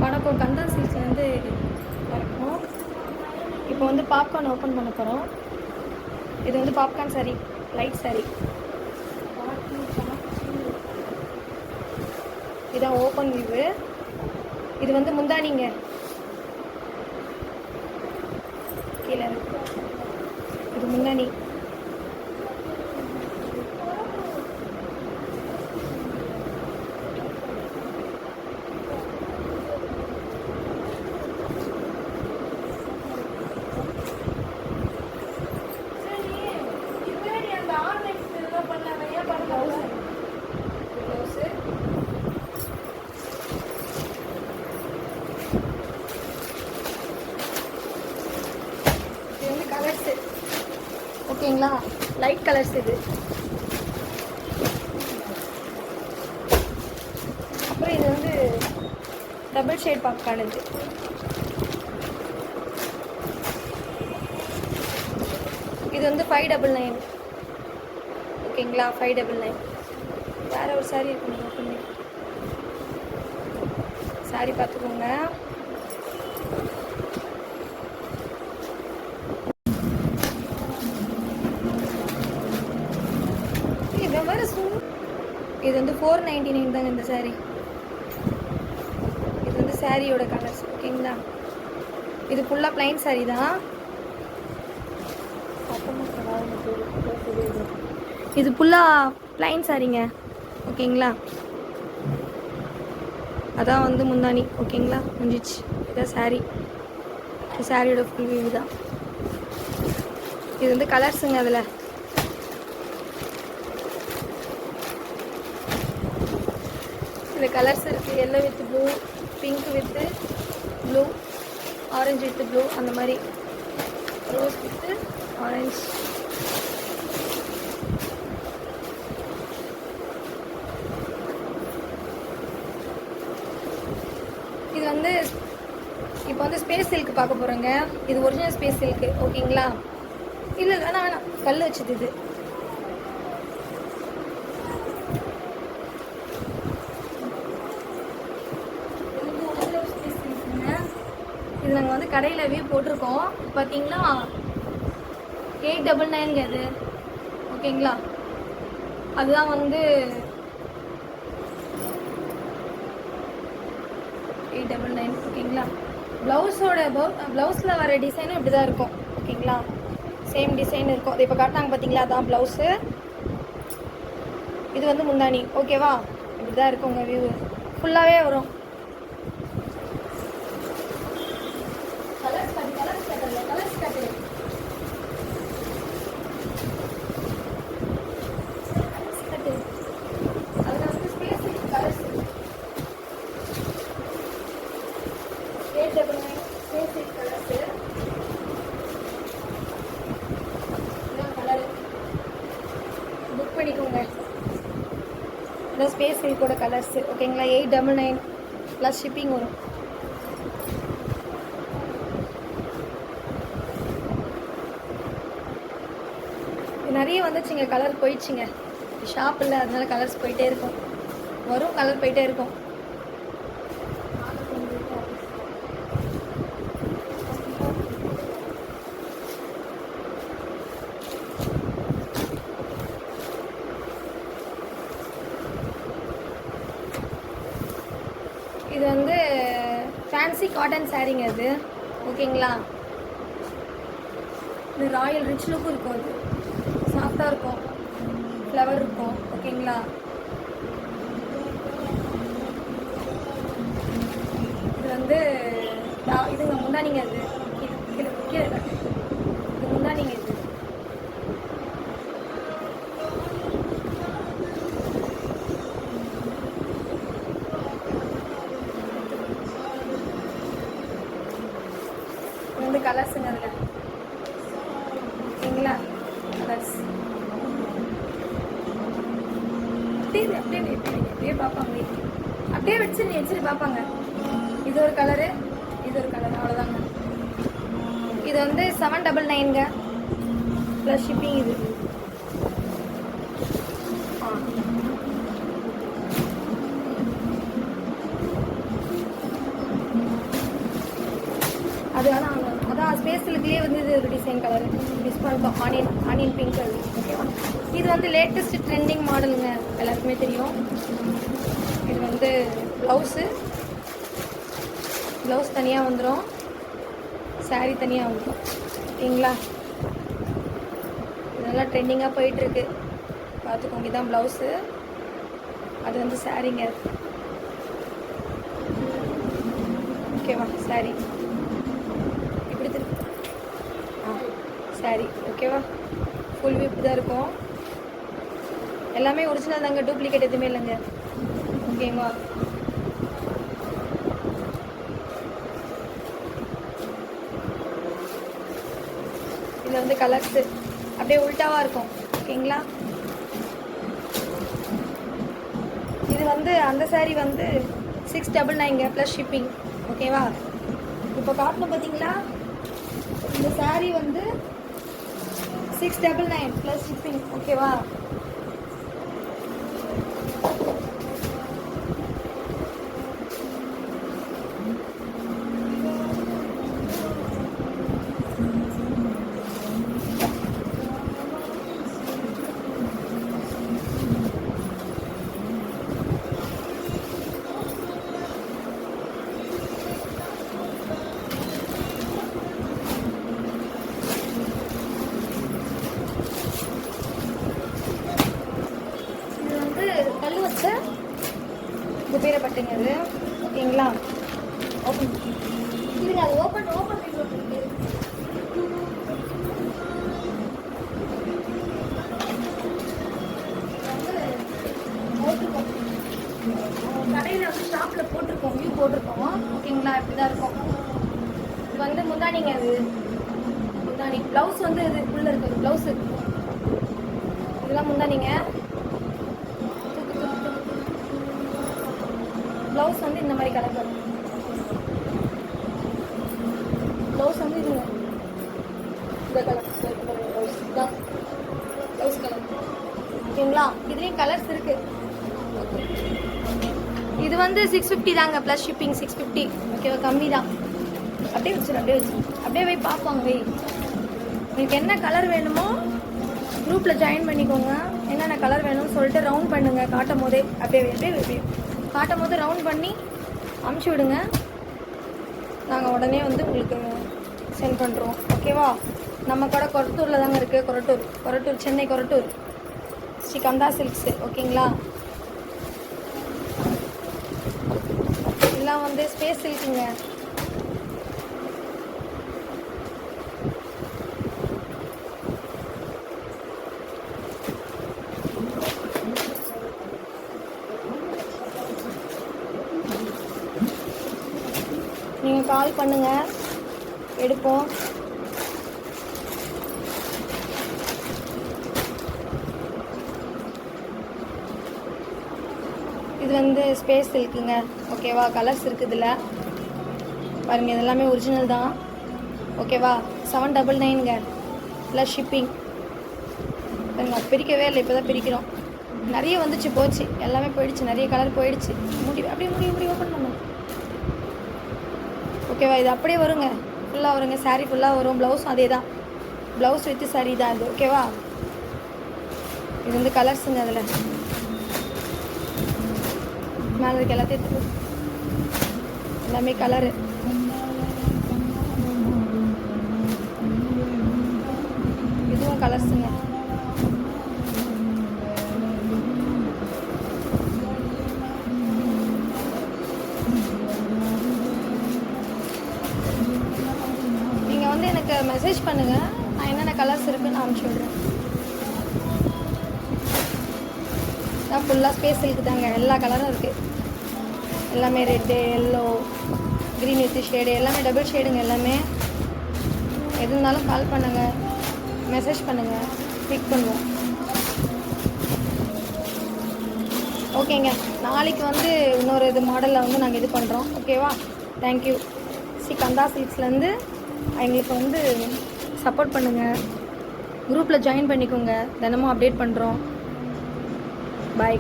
வணக்கம், கந்தா சில்க்ஸ்லேருந்து வணக்கம். இப்போ வந்து பாப்கார்ன் ஓப்பன் பண்ண போகிறோம். இது வந்து பாப்கார்ன் சாரி, லைட் சாரி. இதான் ஓப்பன் வியூவு. இது வந்து முந்தானிங்க, கீழே இருக்கு. இது முந்தானி. ஓகேங்களா, லைட் கலர்ஸ் இது. அப்புறம் இது வந்து டபுள் ஷேட் பாப்கார்ன். இது வந்து 599. ஓகேங்களா, 599. வேற ஒரு சாரி இருக்கு, நீங்கள் ஓப்பன் பண்ணி சாரி பார்த்துக்கோங்க. இது வந்து 499 தாங்க இந்த சாரீ. இது வந்து சாரியோட கலர்ஸ். ஓகேங்களா, இது ஃபுல்லாக பிளைன் சாரீ தான். இது ஃபுல்லாக பிளைன் சாரீங்க. ஓகேங்களா, அதான் வந்து முந்தானி. ஓகேங்களா, முடிஞ்சிச்சு. இதான் சாரீ. சாரியோட ஃபுல் வியூ தான். இது வந்து கலர்ஸுங்க. அதில் இந்த கலர்ஸ் இருக்குது. Yellow with blue, pink with blue, orange with blue, அந்த மாதிரி ரோஸ் வித் ஆரஞ்சு. இது வந்து இப்போ வந்து ஸ்பேஸ் சில்க் பார்க்க போகிறோங்க. இது ஒரிஜினல் ஸ்பேஸ் சில்க்கு. ஓகேங்களா, இல்லை வேணாம், கல் வச்சுது இது. இது நாங்கள் வந்து கடையில் வியூ போட்டிருக்கோம். பார்த்தீங்கன்னா 899 அது. ஓகேங்களா, அதுதான் வந்து 899. ஓகேங்களா, ப்ளவுஸில் வர டிசைனும் இப்படி தான் இருக்கும். ஓகேங்களா, சேம் டிசைன் இருக்கும். அது இப்போ காட்டினாங்க பார்த்தீங்களா, அதான் ப்ளவுஸு. இது வந்து முந்தானி. ஓகேவா, இப்படி தான் இருக்கும் உங்கள் வியூ. ஃபுல்லாகவே வரும். புக் பண்ணிக்கோங்க. இந்த ஸ்பேஸ் சில்கோட கலர்ஸ். ஓகேங்களா, 899 ப்ளஸ் ஷிப்பிங் வரும். நிறைய வந்துச்சுங்க, கலர் போயிடுச்சுங்க. ஷாப் இல்லை, அதனால கலர்ஸ் போயிட்டே இருக்கும். வரும், கலர் போயிட்டே இருக்கும். இது வந்து ஃபேன்சி காட்டன் சாரீங்க அது. ஓகேங்களா, இது ராயல் ரிச் லுக்கும் இருக்கும். அது சாஃப்டாக இருக்கும், ஃப்ளவர் இருக்கும். ஓகேங்களா, இது வந்து இதுங்க முந்தானிங்க. அது கீழே கீழே கட்டு. இது முந்தானிங்க. இது வந்து கலர்ஸுங்க. அதில் ஓகேங்களா, கலர்ஸ் அப்படியே பார்ப்பாங்க. அப்படியே வச்சுட்டு பார்ப்பாங்க. இது ஒரு கலரு, இது ஒரு கலர், அவ்வளோதாங்க. இது வந்து 799ங்க ப்ளஸ் ஷிப்பிங். இது அது அதான் ஸ்பேஸ் சில்க்லேயே வந்து இது ஒரு டிசைன் கலர் மிஸ் பண்ணிட்டோம். ஆனியன் பிங்க் அது. ஓகேவா? இது வந்து லேட்டஸ்ட் ட்ரெண்டிங் மாடலுங்க, எல்லாருக்குமே தெரியும். இது வந்து ப்ளவுஸ் தனியாக வந்துடும், சாரீ தனியாக வந்துடும். ஓகேங்களா? இதெல்லாம் ட்ரெண்டிங்காக போயிட்டுருக்கு, பார்த்துக்கோங்க. இதான் ப்ளவுஸு, அது வந்து சாரீங்க. ஓகேவா? சாரீ இப்படி சாரீ. ஓகேவா? ஃபுல் விப் தான் இருக்கும். எல்லாமே ஒரிஜினல் தாங்க, டூப்ளிகேட் எதுவுமே இல்லைங்க. ஓகேங்களா? இதில் வந்து கலர்ஸு அப்படியே உல்ட்டாவாக இருக்கும். ஓகேங்களா? இது வந்து அந்த சாரீ வந்து 699 ப்ளஸ் ஷிப்பிங். ஓகேவா? இப்போ காட்டணும் பார்த்தீங்களா, இந்த சாரீ வந்து 699 ப்ளஸ் ஷிப்பிங். ஓகேவா? கல் வச்ச குபேர பட்டுங்க அது. ஓகேங்களா? ஓப்பன் இருங்க, அது ஓப்பன் கடையில் வந்து ஷாப்பில் போட்டிருக்கோம், வியூ போட்டிருக்கோம். ஓகேங்களா? இப்படி தான் இருக்கும். இது வந்து முந்தானிங்க, அது முந்தானி. ப்ளவுஸ் வந்து இது உள்ளே இருக்குது ப்ளவுஸு. இதெல்லாம் முந்தானிங்க. ப்ளவுஸ் வந்து இந்த மாதிரி கலர் வரும். ப்ளவுஸ் வந்து இது இந்த கலர் ப்ளவுஸ் தான் ப்ளவுஸ் கலர். ஓகேங்களா? இதுலேயும் கலர்ஸ் இருக்கு. இது வந்து 650 தாங்க ப்ளஸ் ஷிப்பிங். 650. ஓகேவா? கம்மி தான். அப்படியே அப்படியே போய் பார்ப்பாங்க. உங்களுக்கு என்ன கலர் வேணுமோ குரூப்பில் ஜாயின் பண்ணிக்கோங்க. என்னென்ன கலர் வேணும்னு சொல்லிட்டு ரவுண்ட் பண்ணுங்க. காட்டும் போதே அப்படியே காட்டும் போது ரவுண்ட் பண்ணி அமுச்சு விடுங்க. நாங்கள் உடனே வந்து உங்களுக்கு சென்ட் பண்ணுறோம். ஓகேவா? நம்ம கடை கொரட்டூரில் தாங்க இருக்குது. கொரட்டூர் சென்னை கொரட்டூர் ஸ்ரீ கந்தா சில்க்ஸு. ஓகேங்களா? இதெல்லாம் வந்து ஸ்பேஸ் சில்க்குங்க. நீங்கள் கால் பண்ணுங்கள், எடுப்போம். இது வந்து ஸ்பேஸ் சில்க்குங்க. ஓகேவா? கலர்ஸ் இருக்குது இதில் பாருங்கள். இது எல்லாமே ஒரிஜினல் தான். ஓகேவா? 799ங்க ப்ளஸ் ஷிப்பிங். பாருங்க, பிரிக்கவே இல்லை, இப்போ தான் பிரிக்கிறோம். நிறைய வந்துச்சு, போச்சு, எல்லாமே போயிடுச்சு. நிறைய கலர் போயிடுச்சு. அப்படியே முடி ஓப்பன் பண்ணும். ஓகேவா? இது அப்படியே வருங்க, ஃபுல்லாக வருங்க. சாரீ ஃபுல்லாக வரும். ப்ளவுஸும் அதே தான், ப்ளவுஸ் வித்து சாரீ தான் இது. ஓகேவா? இது வந்து கலர்ஸுங்க. அதில் மேலே இருக்க எல்லாத்தையும் எல்லாமே கலரு. இதுவும் கலர்ஸுங்க. நீங்கள் வந்து எனக்கு மெசேஜ் பண்ணுங்கள், நான் என்னென்ன கலர்ஸ் இருக்குன்னு நான் அனுப்பிச்சி விட்றேன். தான் ஃபுல்லாக ஸ்பேஸ் சில்க் தாங்க. எல்லா கலரும் இருக்குது. எல்லாமே red, yellow, green with shade, எல்லாமே டபுள் ஷேடுங்க. எல்லாமே எது இருந்தாலும் கால் பண்ணுங்கள், மெசேஜ் பண்ணுங்கள், பிக் பண்ணுவோம். ஓகேங்க, நாளைக்கு வந்து இன்னொரு இது மாடலில் வந்து நாங்கள் இது பண்ணுறோம். ஓகேவா? தேங்க்யூ. ஸ்ரீ கந்தா சில்க்ஸ்லேருந்து எங்களுக்கு வந்து சப்போர்ட் பண்ணுங்கள். குரூப்பில் ஜாயின் பண்ணிக்கோங்க. தினமும் அப்டேட் பண்ணுறோம். பாய்.